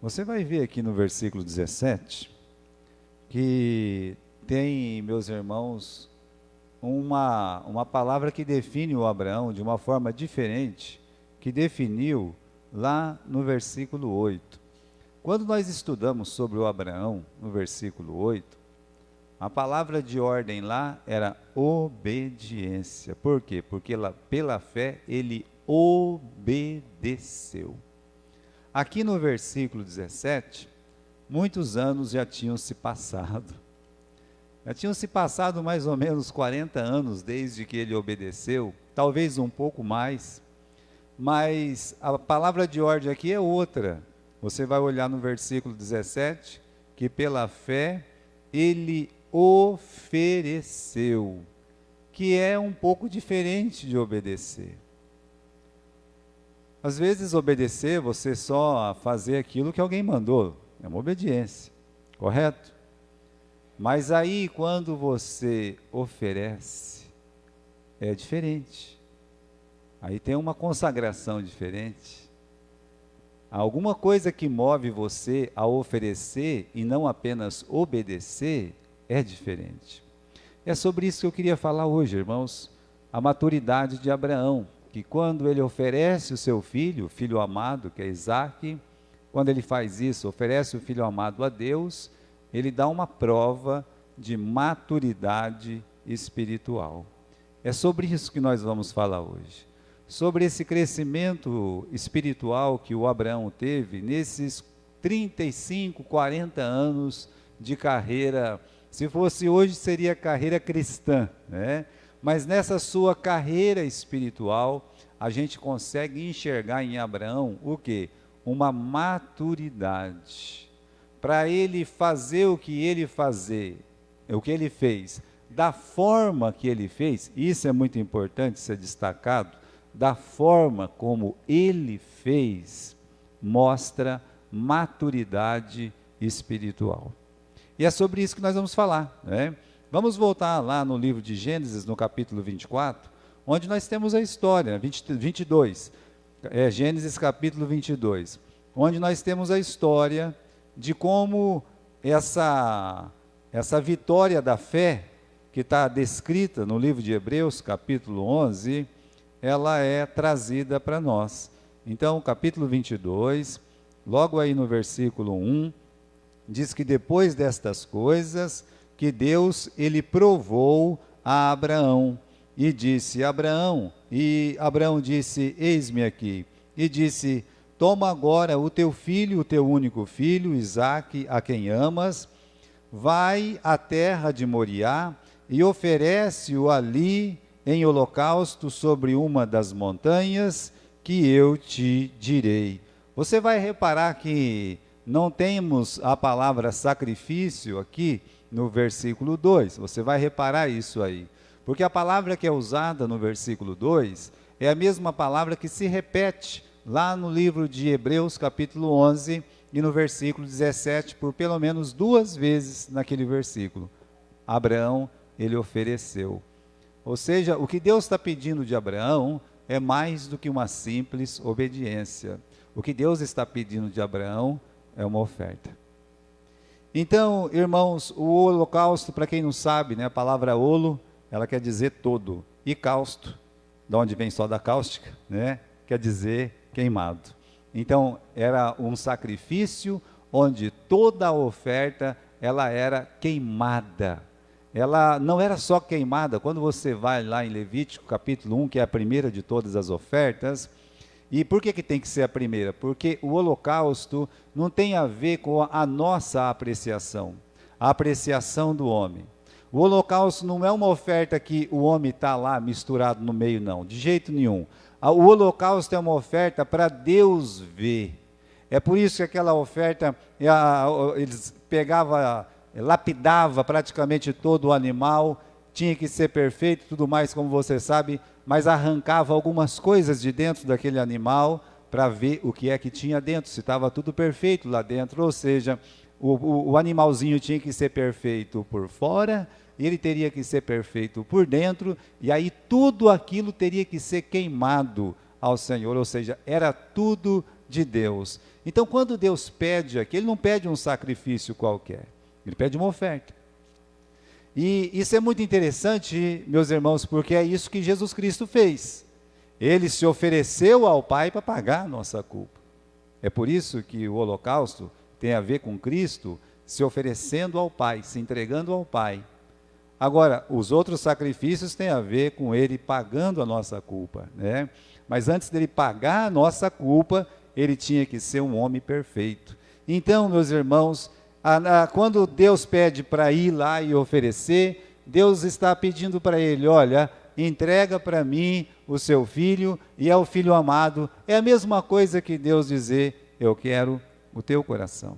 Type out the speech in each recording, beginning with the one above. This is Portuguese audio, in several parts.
Você vai ver aqui no versículo 17, que tem, meus irmãos, uma palavra que define o Abraão de uma forma diferente, que definiu lá no versículo 8. Quando nós estudamos sobre o Abraão, no versículo 8, a palavra de ordem lá era obediência. Por quê? Porque pela fé ele obedeceu. Aqui no versículo 17, muitos anos já tinham se passado. Já tinham se passado mais ou menos 40 anos desde que ele obedeceu, talvez um pouco mais, mas a palavra de ordem aqui é outra. Você vai olhar no versículo 17, que pela fé ele ofereceu, que é um pouco diferente de obedecer. Às vezes obedecer, você só fazer aquilo que alguém mandou, é uma obediência, correto? Mas aí quando você oferece, é diferente. Aí tem uma consagração diferente. Alguma coisa que move você a oferecer e não apenas obedecer, é diferente. É sobre isso que eu queria falar hoje, irmãos. A maturidade de Abraão, que quando ele oferece o seu filho, o filho amado, que é Isaque, quando ele faz isso, oferece o filho amado a Deus, ele dá uma prova de maturidade espiritual. É sobre isso que nós vamos falar hoje. Sobre esse crescimento espiritual que o Abraão teve nesses 35, 40 anos de carreira. Se fosse hoje, seria carreira cristã, né? Mas nessa sua carreira espiritual, a gente consegue enxergar em Abraão o quê? Uma maturidade. Para ele fazer o que ele fez, da forma que ele fez, isso é muito importante ser destacado, da forma como ele fez, mostra maturidade espiritual. E é sobre isso que nós vamos falar, né? Vamos voltar lá no livro de Gênesis, no capítulo 24, onde nós temos a história, 22, Gênesis capítulo 22, onde nós temos a história de como essa vitória da fé, que está descrita no livro de Hebreus, capítulo 11, ela é trazida para nós. Então, capítulo 22, logo aí no versículo 1, diz que depois destas coisas, que Deus, ele provou a Abraão, e disse, Abraão, e Abraão disse, eis-me aqui, e disse, toma agora o teu filho, o teu único filho, Isaque, a quem amas, vai à terra de Moriá, e oferece-o ali, em holocausto sobre uma das montanhas que eu te direi. Você vai reparar que não temos a palavra sacrifício aqui no versículo 2, você vai reparar isso aí, porque a palavra que é usada no versículo 2 é a mesma palavra que se repete lá no livro de Hebreus capítulo 11 e no versículo 17, por pelo menos 2 vezes naquele versículo. Abraão, ele ofereceu. Ou seja, o que Deus está pedindo de Abraão é mais do que uma simples obediência. O que Deus está pedindo de Abraão é uma oferta. Então, irmãos, o holocausto, para quem não sabe, né, a palavra holo, ela quer dizer todo. E causto, de onde vem soda cáustica, né, quer dizer queimado. Então, era um sacrifício onde toda a oferta, ela era queimada. Ela não era só queimada, quando você vai lá em Levítico capítulo 1, que é a primeira de todas as ofertas, e por que tem que ser a primeira? Porque o holocausto não tem a ver com a nossa apreciação, a apreciação do homem. O holocausto não é uma oferta que o homem está lá misturado no meio, não, de jeito nenhum. O holocausto é uma oferta para Deus ver. É por isso que aquela oferta, eles pegavam, lapidava praticamente todo o animal, tinha que ser perfeito, tudo mais, como você sabe, mas arrancava algumas coisas de dentro daquele animal para ver o que é que tinha dentro, se estava tudo perfeito lá dentro, ou seja, o animalzinho tinha que ser perfeito por fora, e ele teria que ser perfeito por dentro, e aí tudo aquilo teria que ser queimado ao Senhor, ou seja, era tudo de Deus. Então, quando Deus pede aqui, Ele não pede um sacrifício qualquer, Ele pede uma oferta. E isso é muito interessante, meus irmãos, porque é isso que Jesus Cristo fez. Ele se ofereceu ao Pai para pagar a nossa culpa. É por isso que o holocausto tem a ver com Cristo se oferecendo ao Pai, se entregando ao Pai. Agora, os outros sacrifícios têm a ver com Ele pagando a nossa culpa, né? Mas antes dele pagar a nossa culpa, Ele tinha que ser um homem perfeito. Então, meus irmãos, quando Deus pede para ir lá e oferecer, Deus está pedindo para ele, olha, entrega para mim o seu filho, e é o filho amado. É a mesma coisa que Deus dizer, eu quero o teu coração.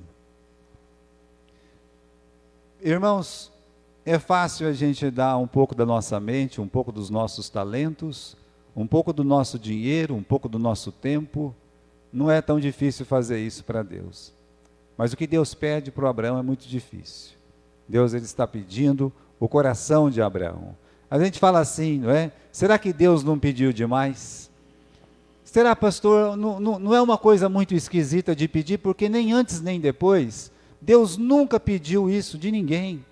Irmãos, é fácil a gente dar um pouco da nossa mente, um pouco dos nossos talentos, um pouco do nosso dinheiro, um pouco do nosso tempo. Não é tão difícil fazer isso para Deus. Mas o que Deus pede para o Abraão é muito difícil. Deus, ele está pedindo o coração de Abraão. A gente fala assim, não é? Será que Deus não pediu demais? Será, pastor, não é uma coisa muito esquisita de pedir, porque nem antes nem depois, Deus nunca pediu isso de ninguém.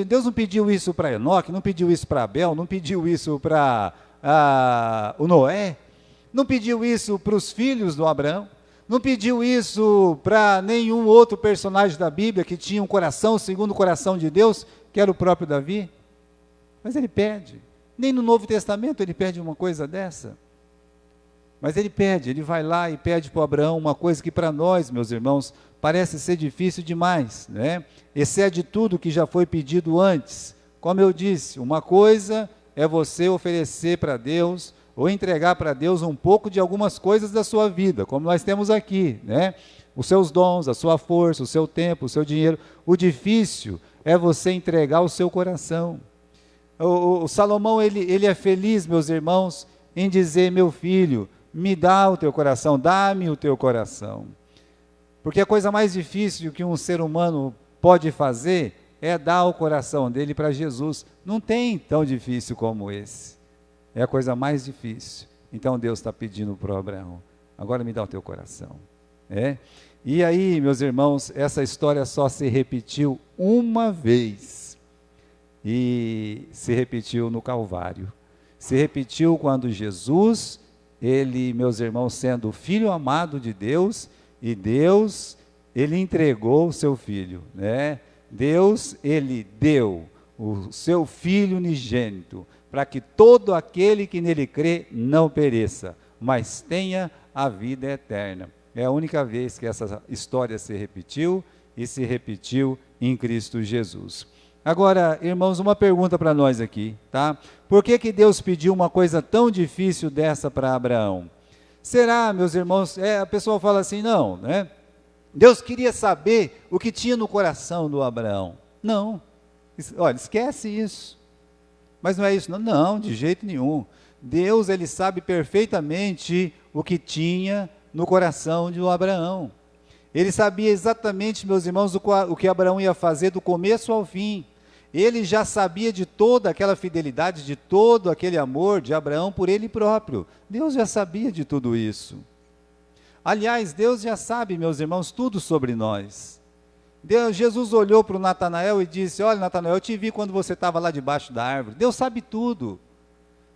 Deus não pediu isso para Enoque, não pediu isso para Abel, não pediu isso para o Noé, não pediu isso para os filhos do Abraão. Não pediu isso para nenhum outro personagem da Bíblia que tinha um coração segundo o coração de Deus, que era o próprio Davi. Mas ele pede. Nem no Novo Testamento ele pede uma coisa dessa. Mas ele vai lá e pede para Abraão uma coisa que para nós, meus irmãos, parece ser difícil demais, né? Excede tudo que já foi pedido antes. Como eu disse, uma coisa é você oferecer para Deus ou entregar para Deus um pouco de algumas coisas da sua vida, como nós temos aqui, né? Os seus dons, a sua força, o seu tempo, o seu dinheiro. O difícil é você entregar o seu coração. O Salomão, ele é feliz, meus irmãos, em dizer, meu filho, me dá o teu coração, dá-me o teu coração. Porque a coisa mais difícil que um ser humano pode fazer é dar o coração dele para Jesus. Não tem tão difícil como esse. É a coisa mais difícil. Então Deus está pedindo para o Abraão, agora me dá o teu coração. E aí, meus irmãos, essa história só se repetiu uma vez. E se repetiu no Calvário. Se repetiu quando Jesus, ele, meus irmãos, sendo o Filho amado de Deus, e Deus, ele entregou o seu Filho, né? Deus, ele deu o seu Filho unigênito, para que todo aquele que nele crê não pereça, mas tenha a vida eterna. É a única vez que essa história se repetiu, e se repetiu em Cristo Jesus. Agora, irmãos, uma pergunta para nós aqui, tá? Por que Deus pediu uma coisa tão difícil dessa para Abraão? Será, meus irmãos, a pessoa fala assim, não, né? Deus queria saber o que tinha no coração do Abraão. Não, olha, esquece isso. Mas não é isso, não, de jeito nenhum. Deus, ele sabe perfeitamente o que tinha no coração de Abraão. Ele sabia exatamente, meus irmãos, o que Abraão ia fazer do começo ao fim. Ele já sabia de toda aquela fidelidade, de todo aquele amor de Abraão por ele próprio. Deus já sabia de tudo isso. Aliás, Deus já sabe, meus irmãos, tudo sobre nós. Jesus olhou para o Natanael e disse, olha, Natanael, eu te vi quando você estava lá debaixo da árvore. Deus sabe tudo.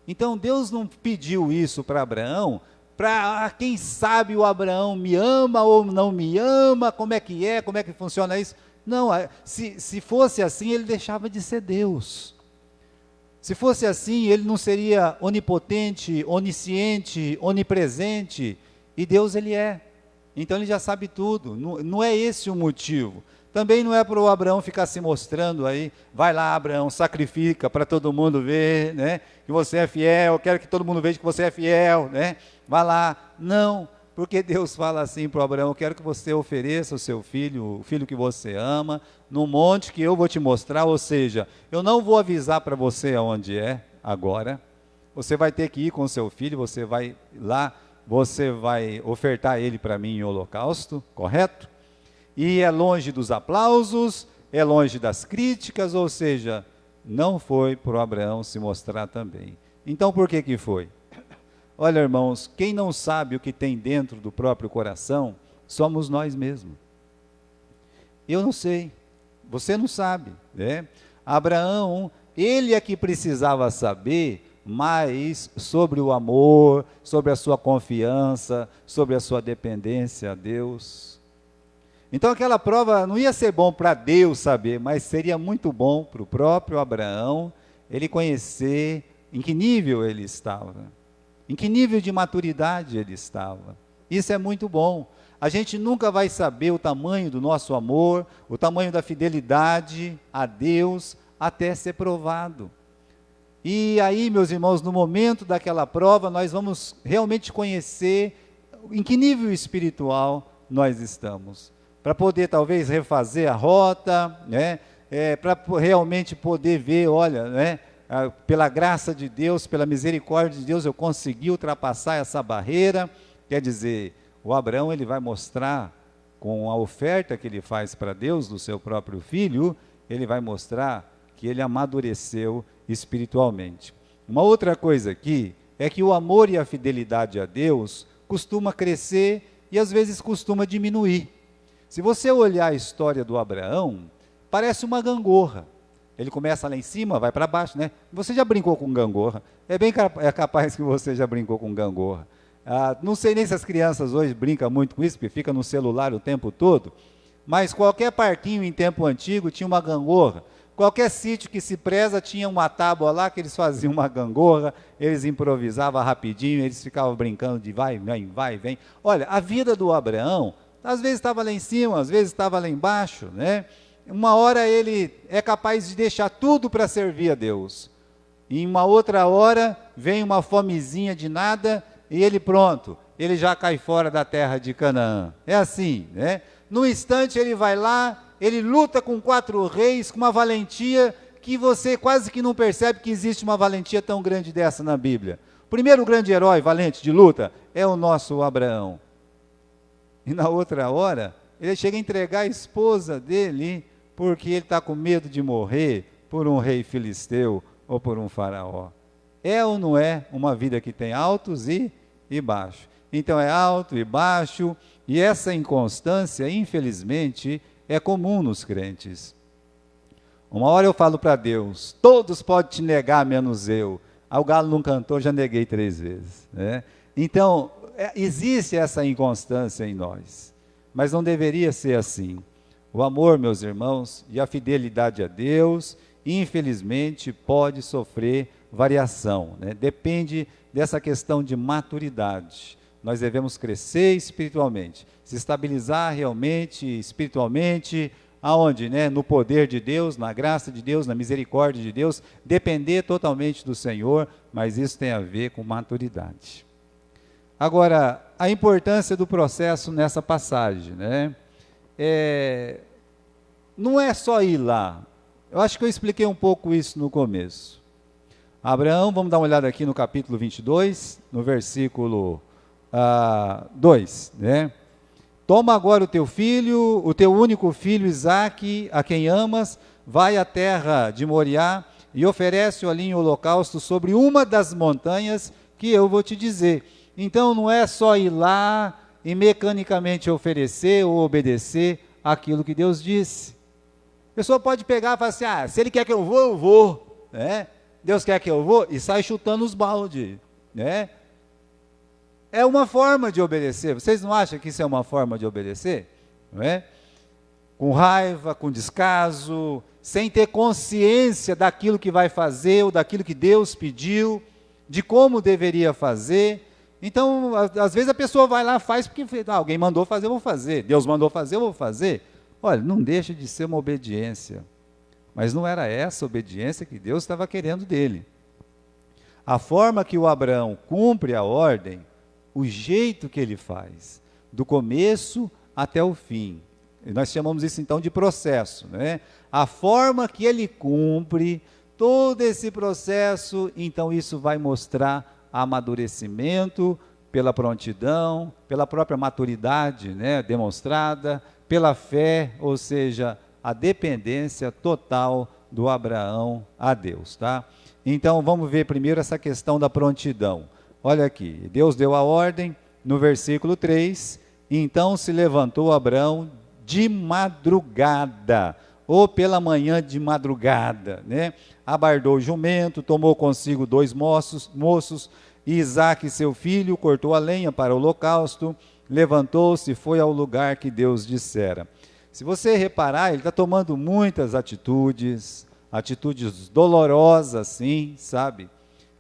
Então, Deus não pediu isso para Abraão, para quem sabe o Abraão me ama ou não me ama, como é que funciona isso. Não, se fosse assim, ele deixava de ser Deus. Se fosse assim, ele não seria onipotente, onisciente, onipresente, e Deus ele é. Então ele já sabe tudo, não é esse o motivo. Também não é para o Abraão ficar se mostrando aí, vai lá Abraão, sacrifica para todo mundo ver, né, que você é fiel, eu quero que todo mundo veja que você é fiel, né, vai lá. Não, porque Deus fala assim para o Abraão, eu quero que você ofereça o seu filho, o filho que você ama, num monte que eu vou te mostrar, ou seja, eu não vou avisar para você aonde é agora, você vai ter que ir com o seu filho, você vai lá, você vai ofertar ele para mim em holocausto, correto? E é longe dos aplausos, é longe das críticas, ou seja, não foi para o Abraão se mostrar também. Então por que foi? Olha, irmãos, quem não sabe o que tem dentro do próprio coração, somos nós mesmos. Eu não sei, você não sabe, né? Abraão, ele é que precisava saber mais sobre o amor, sobre a sua confiança, sobre a sua dependência a Deus. Então aquela prova não ia ser bom para Deus saber, mas seria muito bom para o próprio Abraão, ele conhecer em que nível ele estava, em que nível de maturidade ele estava. Isso é muito bom. A gente nunca vai saber o tamanho do nosso amor, o tamanho da fidelidade a Deus, até ser provado. E aí, meus irmãos, no momento daquela prova, nós vamos realmente conhecer em que nível espiritual nós estamos. Para poder, talvez, refazer a rota, né? Para realmente poder ver, olha, né? Pela graça de Deus, pela misericórdia de Deus, eu consegui ultrapassar essa barreira. Quer dizer, o Abraão, ele vai mostrar, com a oferta que ele faz para Deus, do seu próprio filho, ele vai mostrar que ele amadureceu espiritualmente. Uma outra coisa aqui, é que o amor e a fidelidade a Deus costuma crescer e às vezes costuma diminuir. Se você olhar a história do Abraão, parece uma gangorra. Ele começa lá em cima, vai para baixo, né? Você já brincou com gangorra? É capaz que você já brincou com gangorra. Não sei nem se as crianças hoje brincam muito com isso, porque fica no celular o tempo todo, mas qualquer parquinho em tempo antigo tinha uma gangorra. Qualquer sítio que se preza tinha uma tábua lá que eles faziam uma gangorra, eles improvisavam rapidinho, eles ficavam brincando de vai, vem, vai, vem. Olha, a vida do Abraão, às vezes estava lá em cima, às vezes estava lá embaixo, né? Uma hora ele é capaz de deixar tudo para servir a Deus. Em uma outra hora, vem uma fomezinha de nada e ele pronto, ele já cai fora da terra de Canaã. É assim, né? No instante ele vai lá, ele luta com 4 reis, com uma valentia que você quase que não percebe que existe uma valentia tão grande dessa na Bíblia. O primeiro grande herói valente de luta é o nosso Abraão. E na outra hora, ele chega a entregar a esposa dele, porque ele está com medo de morrer por um rei filisteu ou por um faraó. É ou não é uma vida que tem altos e baixos? Então é alto e baixo, e essa inconstância, infelizmente, é comum nos crentes. Uma hora eu falo para Deus, todos podem te negar, menos eu. O galo não cantou, já neguei 3 vezes. Né? Então, existe essa inconstância em nós, mas não deveria ser assim. O amor, meus irmãos, e a fidelidade a Deus, infelizmente, pode sofrer variação. Né? Depende dessa questão de maturidade. Nós devemos crescer espiritualmente, se estabilizar realmente espiritualmente, aonde? Né? No poder de Deus, na graça de Deus, na misericórdia de Deus, depender totalmente do Senhor, mas isso tem a ver com maturidade. Agora, a importância do processo nessa passagem, né? Não é só ir lá, eu acho que eu expliquei um pouco isso no começo. Abraão, vamos dar uma olhada aqui no capítulo 22, no versículo 2, né? Toma agora o teu filho, o teu único filho Isaque, a quem amas, vai à terra de Moriá e oferece-o ali em holocausto sobre uma das montanhas que eu vou te dizer. Então não é só ir lá e mecanicamente oferecer ou obedecer aquilo que Deus disse. A pessoa pode pegar e falar assim, se ele quer que eu vou, né? Deus quer que eu vou, e sai chutando os baldes, né? É uma forma de obedecer. Vocês não acham que isso é uma forma de obedecer? Não é? Com raiva, com descaso, sem ter consciência daquilo que vai fazer, ou daquilo que Deus pediu, de como deveria fazer. Então, às vezes a pessoa vai lá e faz porque alguém mandou fazer, eu vou fazer. Deus mandou fazer, eu vou fazer. Olha, não deixa de ser uma obediência. Mas não era essa obediência que Deus estava querendo dele. A forma que o Abraão cumpre a ordem, o jeito que ele faz, do começo até o fim. E nós chamamos isso então de processo, né? A forma que ele cumpre todo esse processo, então isso vai mostrar amadurecimento pela prontidão, pela própria maturidade, né, demonstrada, pela fé, ou seja, a dependência total do Abraão a Deus, tá? Então vamos ver primeiro essa questão da prontidão. Olha aqui, Deus deu a ordem no versículo 3, então se levantou Abraão de madrugada, ou pela manhã de madrugada, né? Abardou o jumento, tomou consigo 2 moços, e Isaque seu filho, cortou a lenha para o holocausto, levantou-se e foi ao lugar que Deus dissera. Se você reparar, ele está tomando muitas atitudes dolorosas, sim, sabe?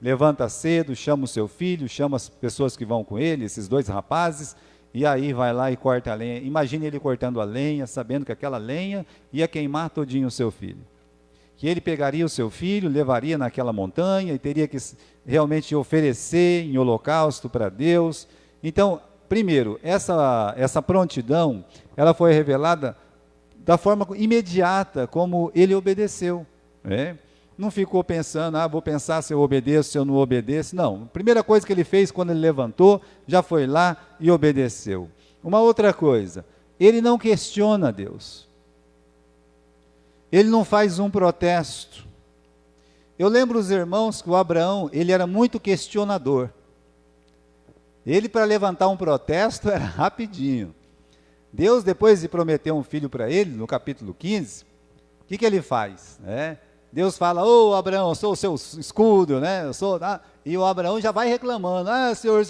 Levanta cedo, chama o seu filho, chama as pessoas que vão com ele, esses 2 rapazes, e aí vai lá e corta a lenha. Imagine ele cortando a lenha, sabendo que aquela lenha ia queimar todinho o seu filho. Que ele pegaria o seu filho, levaria naquela montanha e teria que realmente oferecer em holocausto para Deus. Então, primeiro, essa prontidão, ela foi revelada da forma imediata como ele obedeceu, né? Não ficou pensando, vou pensar se eu obedeço, se eu não obedeço. Não, a primeira coisa que ele fez quando ele levantou, já foi lá e obedeceu. Uma outra coisa, ele não questiona Deus. Ele não faz um protesto. Eu lembro os irmãos que o Abraão, ele era muito questionador. Ele, para levantar um protesto, era rapidinho. Deus, depois de prometer um filho para ele, no capítulo 15, o que ele faz? Deus fala, ô Abraão, eu sou o seu escudo, né? E o Abraão já vai reclamando, senhor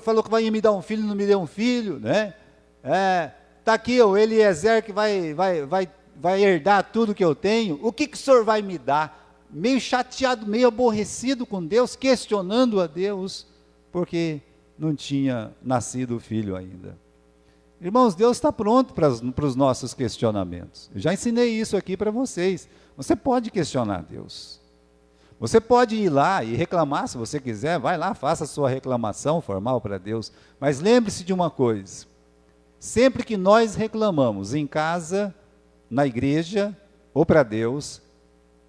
falou que vai me dar um filho, não me deu um filho, né? Está aqui o Eliezer que vai herdar tudo que eu tenho, o que o senhor vai me dar? Meio chateado, meio aborrecido com Deus, questionando a Deus, porque não tinha nascido o filho ainda. Irmãos, Deus está pronto para os nossos questionamentos. Eu já ensinei isso aqui para vocês. Você pode questionar Deus. Você pode ir lá e reclamar, se você quiser, vai lá, faça a sua reclamação formal para Deus. Mas lembre-se de uma coisa, sempre que nós reclamamos em casa, na igreja ou para Deus,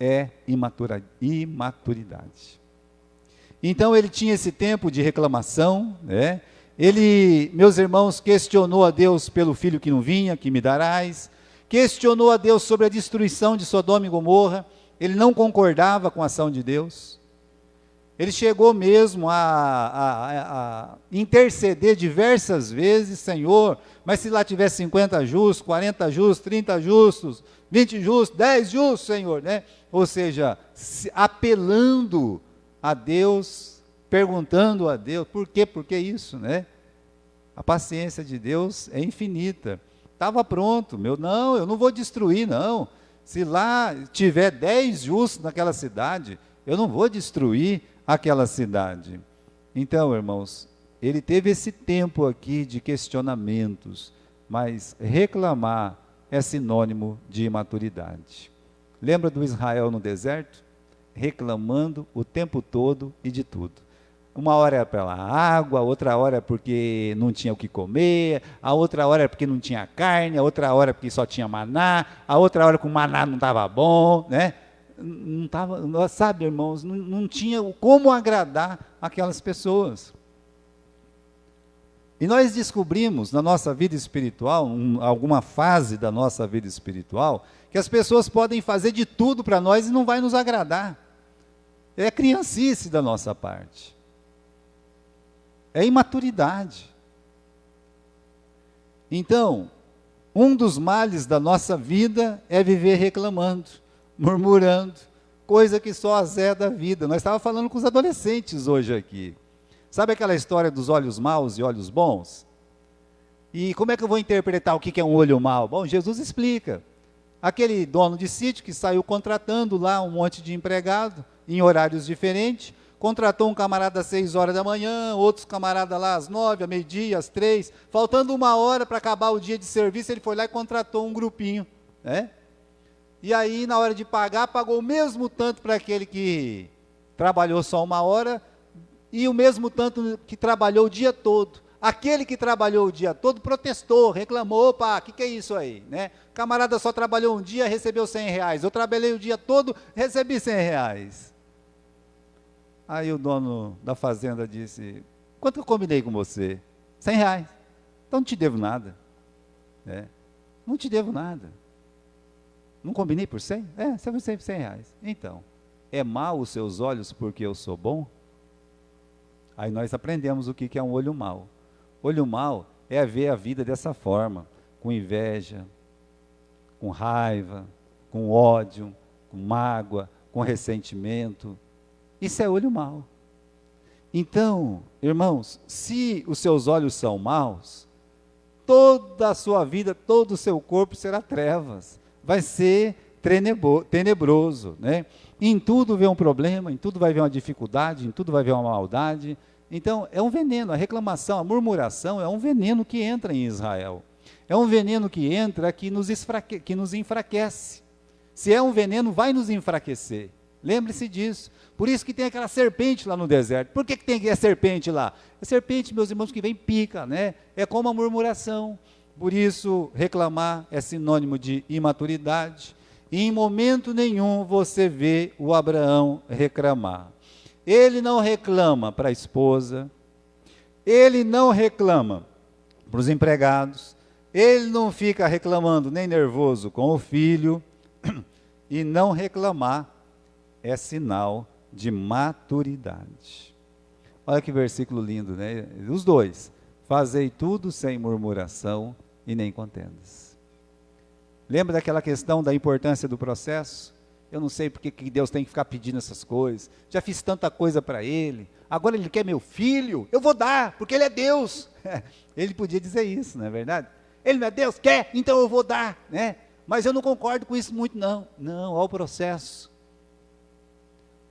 é imaturidade. Então ele tinha esse tempo de reclamação, né? Ele, meus irmãos, questionou a Deus pelo filho que não vinha, que me darás, questionou a Deus sobre a destruição de Sodoma e Gomorra, ele não concordava com a ação de Deus, ele chegou mesmo a interceder diversas vezes, Senhor, mas se lá tivesse 50 justos, 40 justos, 30 justos, 20 justos, 10 justos, Senhor, né? Ou seja, apelando a Deus, perguntando a Deus, por que isso, né? A paciência de Deus é infinita. Estava pronto, eu não vou destruir, não. Se lá tiver 10 justos naquela cidade, eu não vou destruir aquela cidade. Então, irmãos, ele teve esse tempo aqui de questionamentos, mas reclamar é sinônimo de imaturidade. Lembra do Israel no deserto? Reclamando o tempo todo e de tudo. Uma hora era pela água, outra hora porque não tinha o que comer, a outra hora porque não tinha carne, a outra hora porque só tinha maná, a outra hora que o maná não estava bom, né? Não estava, sabe, irmãos, não tinha como agradar aquelas pessoas. E nós descobrimos na nossa vida espiritual, alguma fase da nossa vida espiritual, que as pessoas podem fazer de tudo para nós e não vai nos agradar. É criancice da nossa parte. É imaturidade. Então, um dos males da nossa vida é viver reclamando, murmurando, coisa que só azeda a vida. Nós estávamos falando com os adolescentes hoje aqui. Sabe aquela história dos olhos maus e olhos bons? E como é que eu vou interpretar o que é um olho mau? Bom, Jesus explica. Aquele dono de sítio que saiu contratando lá um monte de empregado, em horários diferentes, contratou um camarada às 6 horas da manhã, outros camaradas lá às 9, à meio-dia, às 3, faltando 1 hora para acabar o dia de serviço, ele foi lá e contratou um grupinho, né? E aí, na hora de pagar, pagou o mesmo tanto para aquele que trabalhou só 1 hora, e o mesmo tanto que trabalhou o dia todo. Aquele que trabalhou o dia todo protestou, reclamou, opa, o que é isso aí, né? O camarada só trabalhou um dia, recebeu R$100, eu trabalhei o dia todo, recebi R$100. Aí o dono da fazenda disse, quanto eu combinei com você? R$100. Então não te devo nada. Não te devo nada. Não combinei por 100? Você vai ser R$100. Então, é mau os seus olhos porque eu sou bom? Aí nós aprendemos o que é um olho mau. Olho mau é ver a vida dessa forma, com inveja, com raiva, com ódio, com mágoa, com ressentimento. Isso é olho mau. Então, irmãos, se os seus olhos são maus, toda a sua vida, todo o seu corpo será trevas, vai ser tenebroso, né? Em tudo vê um problema, em tudo vai ver uma dificuldade, em tudo vai ver uma maldade. Então, é um veneno, a reclamação, a murmuração é um veneno que entra em Israel. É um veneno que entra que nos enfraquece. Se é um veneno, vai nos enfraquecer. Lembre-se disso. Por isso que tem aquela serpente lá no deserto. Por que tem a serpente lá? A serpente, meus irmãos, que vem pica, né? É como a murmuração. Por isso, reclamar é sinônimo de imaturidade. E em momento nenhum você vê o Abraão reclamar. Ele não reclama para a esposa, ele não reclama para os empregados, ele não fica reclamando nem nervoso com o filho, e não reclamar é sinal de maturidade. Olha que versículo lindo, né? Os dois. Fazei tudo sem murmuração e nem contendas. Lembra daquela questão da importância do processo? Eu não sei porque que Deus tem que ficar pedindo essas coisas. Já fiz tanta coisa para Ele. Agora Ele quer meu filho. Eu vou dar, porque Ele é Deus. Ele podia dizer isso, não é verdade? Ele não é Deus? Quer? Então eu vou dar, né? Mas eu não concordo com isso muito, não. Não, olha o processo.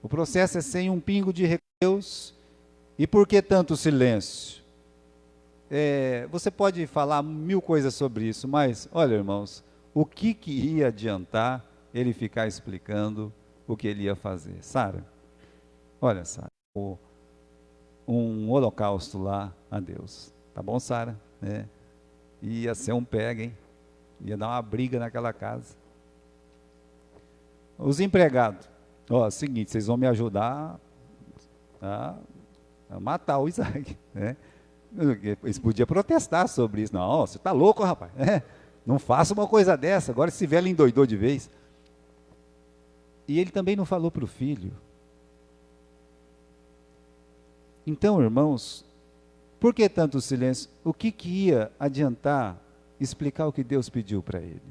O processo é sem um pingo de Deus. E por que tanto silêncio? Você pode falar 1000 coisas sobre isso, mas, olha, irmãos, o que ia adiantar ele ficar explicando o que ele ia fazer? Sara, olha, Sara, um holocausto lá a Deus. Tá bom, Sara? Ia ser um pega, hein? Ia dar uma briga naquela casa. Os empregados, seguinte, vocês vão me ajudar a matar o Isaac, né? Eles podiam protestar sobre isso. Não, você está louco, rapaz. Não faça uma coisa dessa. Agora esse velho endoidou de vez. E ele também não falou para o filho. Então, irmãos, por que tanto silêncio? O que ia adiantar explicar o que Deus pediu para ele?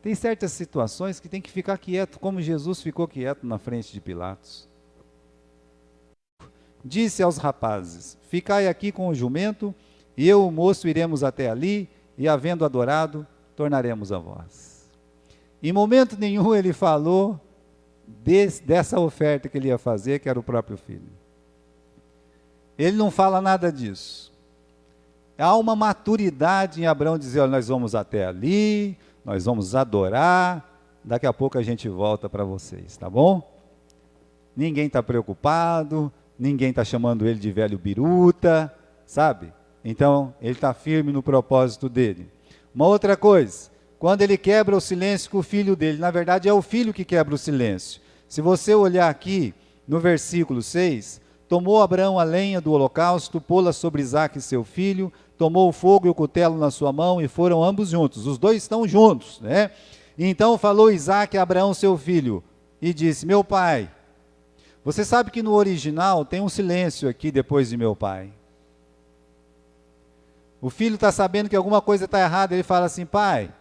Tem certas situações que tem que ficar quieto, como Jesus ficou quieto na frente de Pilatos. Disse aos rapazes: ficai aqui com o jumento, e eu, o moço, iremos até ali, e havendo adorado, tornaremos a vós. Em momento nenhum ele falou dessa oferta que ele ia fazer, que era o próprio filho. Ele não fala nada disso. Há uma maturidade em Abraão dizer: olha, nós vamos até ali, nós vamos adorar, daqui a pouco a gente volta para vocês, tá bom? Ninguém está preocupado, ninguém está chamando ele de velho biruta, sabe? Então, ele está firme no propósito dele. Uma outra coisa, quando ele quebra o silêncio com o filho dele, na verdade é o filho que quebra o silêncio. Se você olhar aqui no versículo 6, tomou Abraão a lenha do holocausto, pô-la sobre Isaque seu filho, tomou o fogo e o cutelo na sua mão e foram ambos juntos. Os dois estão juntos, né? Então falou Isaque a Abraão seu filho e disse: meu pai. Você sabe que no original tem um silêncio aqui depois de meu pai. O filho está sabendo que alguma coisa está errada, ele fala assim: pai.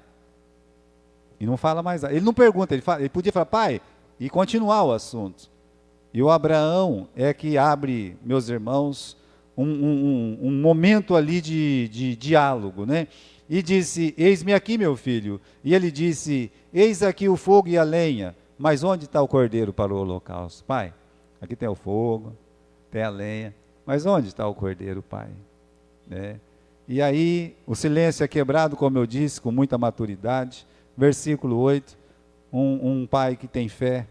E não fala mais nada. Ele não pergunta, ele podia falar: pai, e continuar o assunto. E o Abraão é que abre, meus irmãos, um momento ali de diálogo, né? E disse: eis-me aqui, meu filho. E ele disse: eis aqui o fogo e a lenha, mas onde está o cordeiro para o holocausto? Pai, aqui tem o fogo, tem a lenha, mas onde está o cordeiro, pai? E aí o silêncio é quebrado, como eu disse, com muita maturidade. Versículo 8, um pai que tem fé,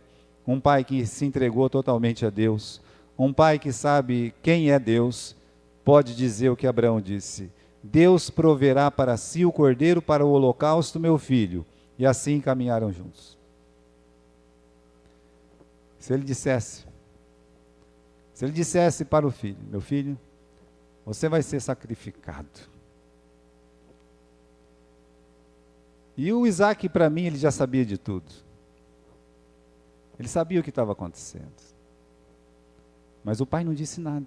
um pai que se entregou totalmente a Deus, um pai que sabe quem é Deus, pode dizer o que Abraão disse: Deus proverá para si o cordeiro para o holocausto, meu filho. E assim caminharam juntos. Se ele dissesse para o filho: meu filho, você vai ser sacrificado. E o Isaac, para mim, ele já sabia de tudo. Ele sabia o que estava acontecendo. Mas o pai não disse nada.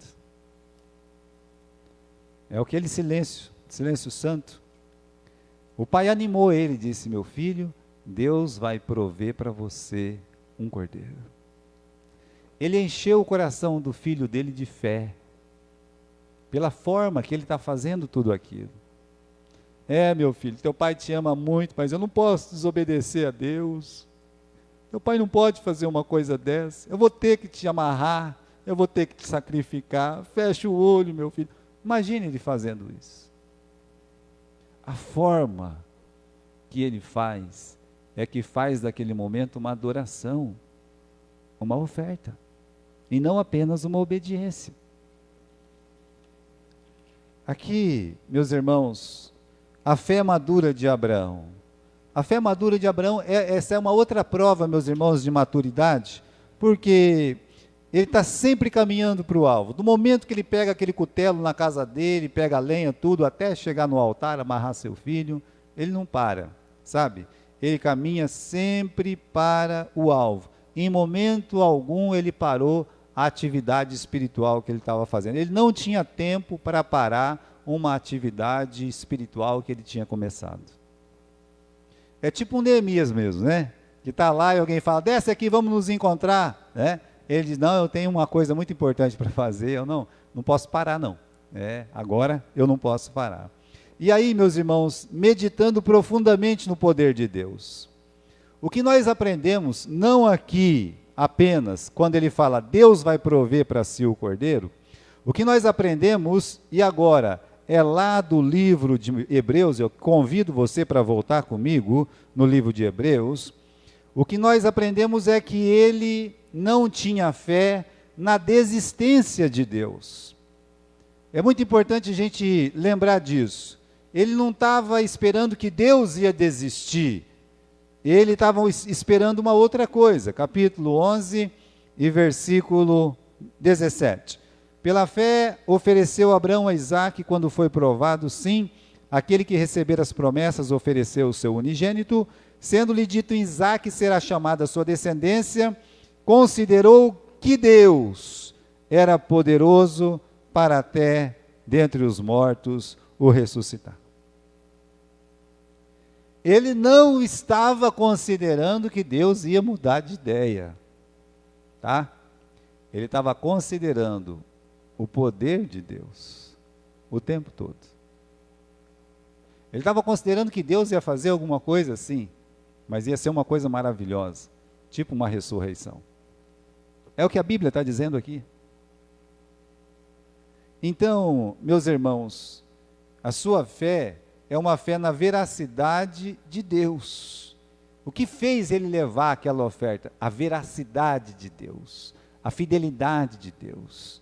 É aquele silêncio, silêncio santo. O pai animou ele e disse: meu filho, Deus vai prover para você um cordeiro. Ele encheu o coração do filho dele de fé, pela forma que ele está fazendo tudo aquilo. Meu filho, teu pai te ama muito, mas eu não posso desobedecer a Deus. Teu pai não pode fazer uma coisa dessa. Eu vou ter que te amarrar, eu vou ter que te sacrificar. Fecha o olho, meu filho. Imagine ele fazendo isso. A forma que ele faz é que faz daquele momento uma adoração, uma oferta, e não apenas uma obediência. Aqui, meus irmãos, a fé madura de Abraão. A fé madura de Abraão, essa é uma outra prova, meus irmãos, de maturidade, porque ele está sempre caminhando para o alvo. Do momento que ele pega aquele cutelo na casa dele, pega a lenha, tudo, até chegar no altar, amarrar seu filho, ele não para, sabe? Ele caminha sempre para o alvo. Em momento algum ele parou a atividade espiritual que ele estava fazendo. Ele não tinha tempo para parar uma atividade espiritual que ele tinha começado. É tipo um Neemias mesmo, né? Que está lá e alguém fala: desce aqui, vamos nos encontrar, né? Ele diz: não, eu tenho uma coisa muito importante para fazer, eu não posso parar não. Agora eu não posso parar. E aí, meus irmãos, meditando profundamente no poder de Deus, o que nós aprendemos, não aqui apenas, quando ele fala Deus vai prover para si o cordeiro, o que nós aprendemos, e agora, é lá do livro de Hebreus, eu convido você para voltar comigo no livro de Hebreus, o que nós aprendemos é que ele não tinha fé na desistência de Deus. É muito importante a gente lembrar disso. Ele não estava esperando que Deus ia desistir, ele estava esperando uma outra coisa. Capítulo 11 e versículo 17. Pela fé ofereceu Abraão a Isaque quando foi provado, sim, aquele que receber as promessas ofereceu o seu unigênito, sendo-lhe dito: em Isaque será chamada a sua descendência, considerou que Deus era poderoso para até dentre os mortos o ressuscitar. Ele não estava considerando que Deus ia mudar de ideia, tá? Ele estava considerando o poder de Deus o tempo todo. Ele estava considerando que Deus ia fazer alguma coisa assim, mas ia ser uma coisa maravilhosa, tipo uma ressurreição. É o que a Bíblia está dizendo aqui. Então, meus irmãos, a sua fé é uma fé na veracidade de Deus. O que fez ele levar aquela oferta? A veracidade de Deus, a fidelidade de Deus.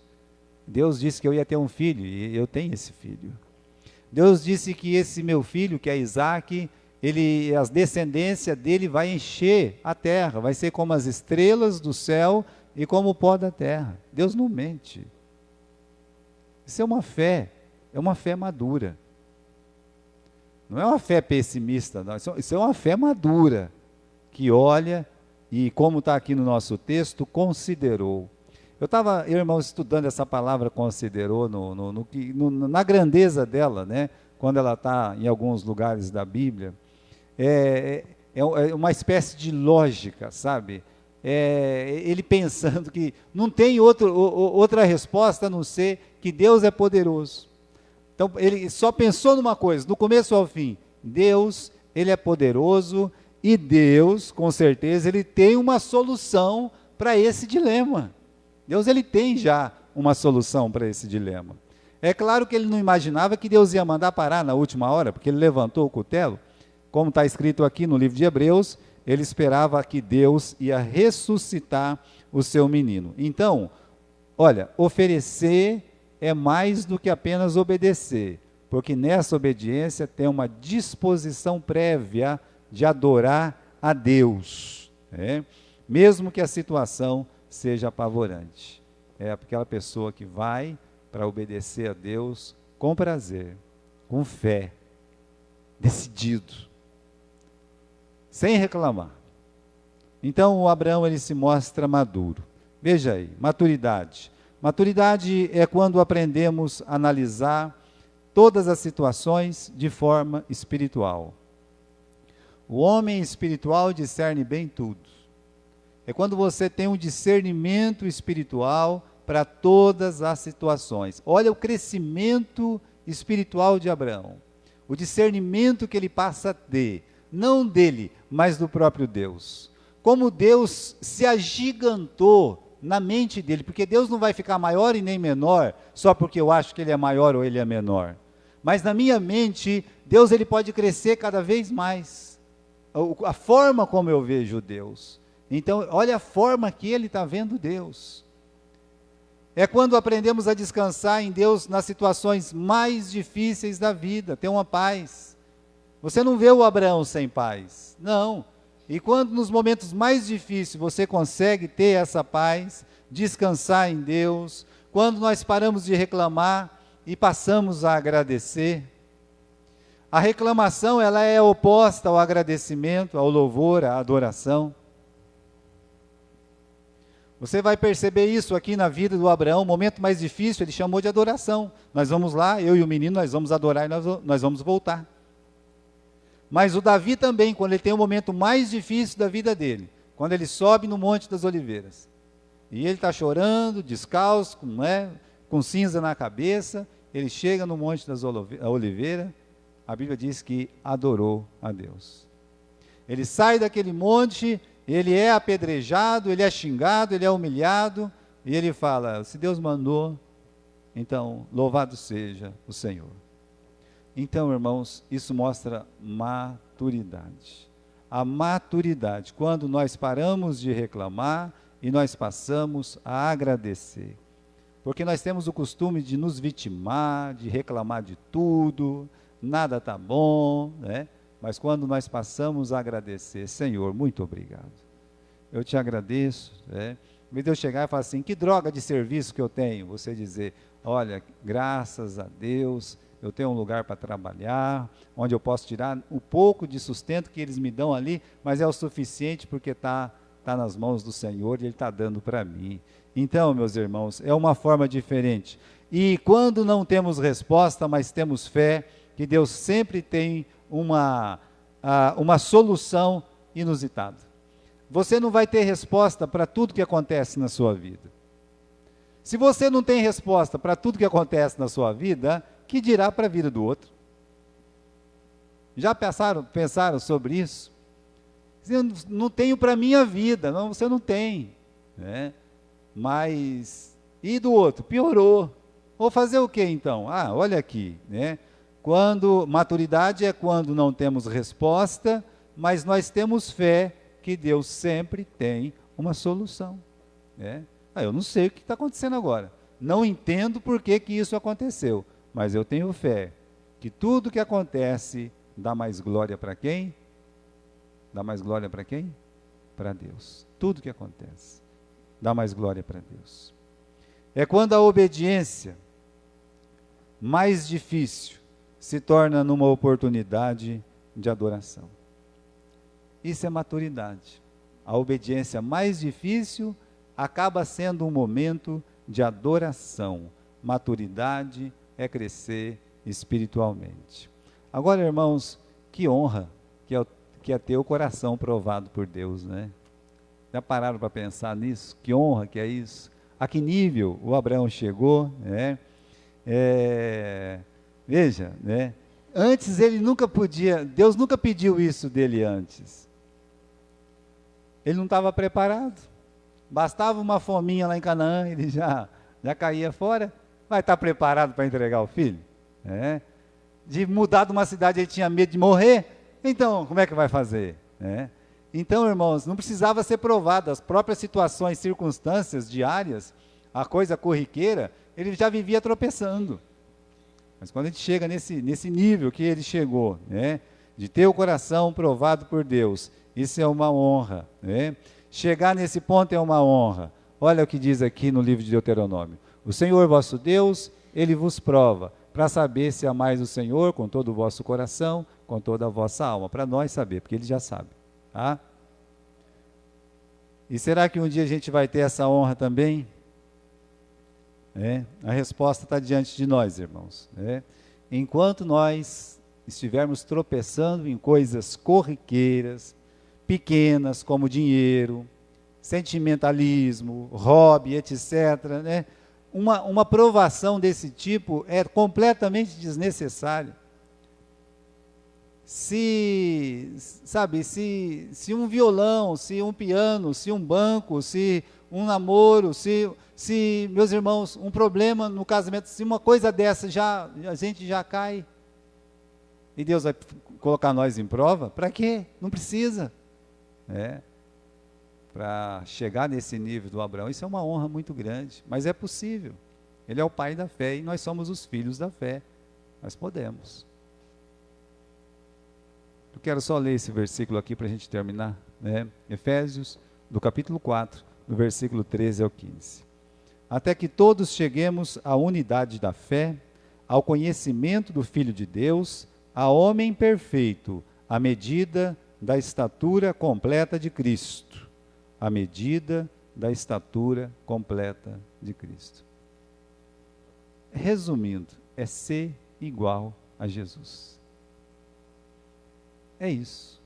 Deus disse que eu ia ter um filho, e eu tenho esse filho. Deus disse que esse meu filho, que é Isaque, as descendências dele vai encher a terra, vai ser como as estrelas do céu e como o pó da terra. Deus não mente. Isso é uma fé madura. Não é uma fé pessimista, não. Isso é uma fé madura, que olha e, como está aqui no nosso texto, considerou. Eu estava, irmãos, estudando essa palavra considerou, na grandeza dela, né? Quando ela está em alguns lugares da Bíblia. É uma espécie de lógica, sabe? Ele pensando que não tem outra resposta a não ser que Deus é poderoso. Então, ele só pensou numa coisa, do começo ao fim: Deus, ele é poderoso, e Deus, com certeza, ele tem uma solução para esse dilema. Deus, ele tem já uma solução para esse dilema. É claro que ele não imaginava que Deus ia mandar parar na última hora, porque ele levantou o cutelo, como está escrito aqui no livro de Hebreus, ele esperava que Deus ia ressuscitar o seu menino. Então, olha, oferecer é mais do que apenas obedecer, porque nessa obediência tem uma disposição prévia de adorar a Deus, mesmo que a situação seja apavorante. É aquela pessoa que vai para obedecer a Deus com prazer, com fé, decidido, sem reclamar. Então o Abraão, ele se mostra maduro. Veja aí, maturidade. Maturidade é quando aprendemos a analisar todas as situações de forma espiritual. O homem espiritual discerne bem tudo. É quando você tem um discernimento espiritual para todas as situações. Olha o crescimento espiritual de Abraão. O discernimento que ele passa a ter, não dele, mas do próprio Deus. Como Deus se agigantou na mente dele, porque Deus não vai ficar maior e nem menor, só porque eu acho que ele é maior ou ele é menor. Mas na minha mente, Deus ele pode crescer cada vez mais. A forma como eu vejo Deus. Então, olha a forma que ele está vendo Deus. É quando aprendemos a descansar em Deus nas situações mais difíceis da vida, ter uma paz. Você não vê o Abraão sem paz, não. E quando nos momentos mais difíceis você consegue ter essa paz, descansar em Deus, quando nós paramos de reclamar e passamos a agradecer. A reclamação, ela é oposta ao agradecimento, ao louvor, à adoração. Você vai perceber isso aqui na vida do Abraão, o momento mais difícil, ele chamou de adoração. Nós vamos lá, eu e o menino, nós vamos adorar e nós vamos voltar. Mas o Davi também, quando ele tem o momento mais difícil da vida dele, quando ele sobe no Monte das Oliveiras, e ele está chorando, descalço, com cinza na cabeça, ele chega no Monte das Oliveiras, a Bíblia diz que adorou a Deus. Ele sai daquele monte, ele é apedrejado, ele é xingado, ele é humilhado, e ele fala, se Deus mandou, então louvado seja o Senhor. Então, irmãos, isso mostra maturidade. A maturidade, quando nós paramos de reclamar e nós passamos a agradecer. Porque nós temos o costume de nos vitimar, de reclamar de tudo, nada está bom, né? Mas quando nós passamos a agradecer, Senhor, muito obrigado. Eu te agradeço, né? Em vez de eu chegar e falar assim, que droga de serviço que eu tenho? Você dizer, olha, graças a Deus, eu tenho um lugar para trabalhar, onde eu posso tirar um pouco de sustento que eles me dão ali, mas é o suficiente porque está nas mãos do Senhor e Ele está dando para mim. Então, meus irmãos, é uma forma diferente. E quando não temos resposta, mas temos fé, que Deus sempre tem uma solução inusitada. Você não vai ter resposta para tudo que acontece na sua vida. Se você não tem resposta para tudo que acontece na sua vida, que dirá para a vida do outro? Já pensaram sobre isso? Eu não tenho para a minha vida, não, você não tem, né? Mas, e do outro? Piorou. Vou fazer o que então? Olha aqui, né? Maturidade é quando não temos resposta, mas nós temos fé que Deus sempre tem uma solução, né? Eu não sei o que está acontecendo agora, não entendo por que isso aconteceu, mas eu tenho fé que tudo que acontece dá mais glória para quem? Dá mais glória para quem? Para Deus. Tudo que acontece dá mais glória para Deus. É quando a obediência mais difícil se torna numa oportunidade de adoração. Isso é maturidade. A obediência mais difícil acaba sendo um momento de adoração. Maturidade é crescer espiritualmente. Agora, irmãos, que honra que é ter o coração provado por Deus, né? Já pararam para pensar nisso? Que honra que é isso? A que nível o Abraão chegou, né? Veja, né? Antes ele nunca podia, Deus nunca pediu isso dele antes. Ele não estava preparado. Bastava uma fominha lá em Canaã, ele já caía fora. Vai estar preparado para entregar o filho? De mudar de uma cidade ele tinha medo de morrer. Então, como é que vai fazer? Então, irmãos, não precisava ser provado. As próprias situações, circunstâncias diárias, a coisa corriqueira, ele já vivia tropeçando. Mas quando a gente chega nesse nível que ele chegou, né, de ter o coração provado por Deus, isso é uma honra, né? Chegar nesse ponto é uma honra. Olha o que diz aqui no livro de Deuteronômio. O Senhor vosso Deus, Ele vos prova, para saber se amais o Senhor com todo o vosso coração, com toda a vossa alma. Para nós saber, porque Ele já sabe. Tá? E será que um dia a gente vai ter essa honra também? A resposta está diante de nós, irmãos. enquanto nós estivermos tropeçando em coisas corriqueiras, pequenas, como dinheiro, sentimentalismo, hobby, etc., né? Uma provação desse tipo é completamente desnecessária. Se um violão, se um piano, se um banco, se um namoro, se meus irmãos, um problema no casamento, se uma coisa dessa a gente já cai, e Deus vai colocar nós em prova? Para quê? Não precisa. Para chegar nesse nível do Abraão, isso é uma honra muito grande, mas é possível. Ele é o pai da fé e nós somos os filhos da fé. Nós podemos. Eu quero só ler esse versículo aqui para a gente terminar, né? Efésios, do capítulo 4, do versículo 13 ao 15. Até que todos cheguemos à unidade da fé, ao conhecimento do Filho de Deus, a homem perfeito, à medida da estatura completa de Cristo. À medida da estatura completa de Cristo. Resumindo, é ser igual a Jesus. É isso.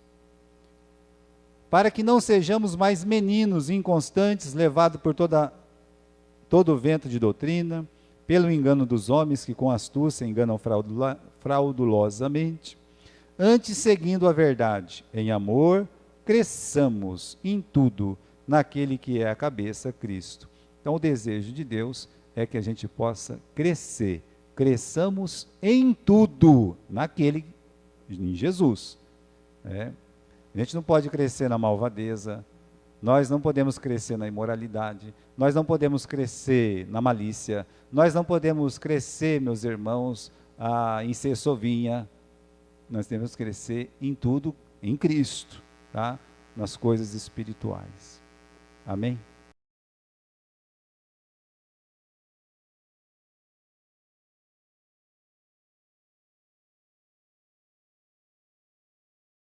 Para que não sejamos mais meninos inconstantes, levados por todo o vento de doutrina, pelo engano dos homens que com astúcia enganam fraudulosamente, antes seguindo a verdade, em amor, cresçamos em tudo naquele que é a cabeça, Cristo. Então o desejo de Deus é que a gente possa crescer, cresçamos em tudo em Jesus. A gente não pode crescer na malvadeza, nós não podemos crescer na imoralidade, nós não podemos crescer na malícia, nós não podemos crescer, meus irmãos, em ser sovinha. Nós devemos crescer em tudo em Cristo, tá? Nas coisas espirituais. Amém?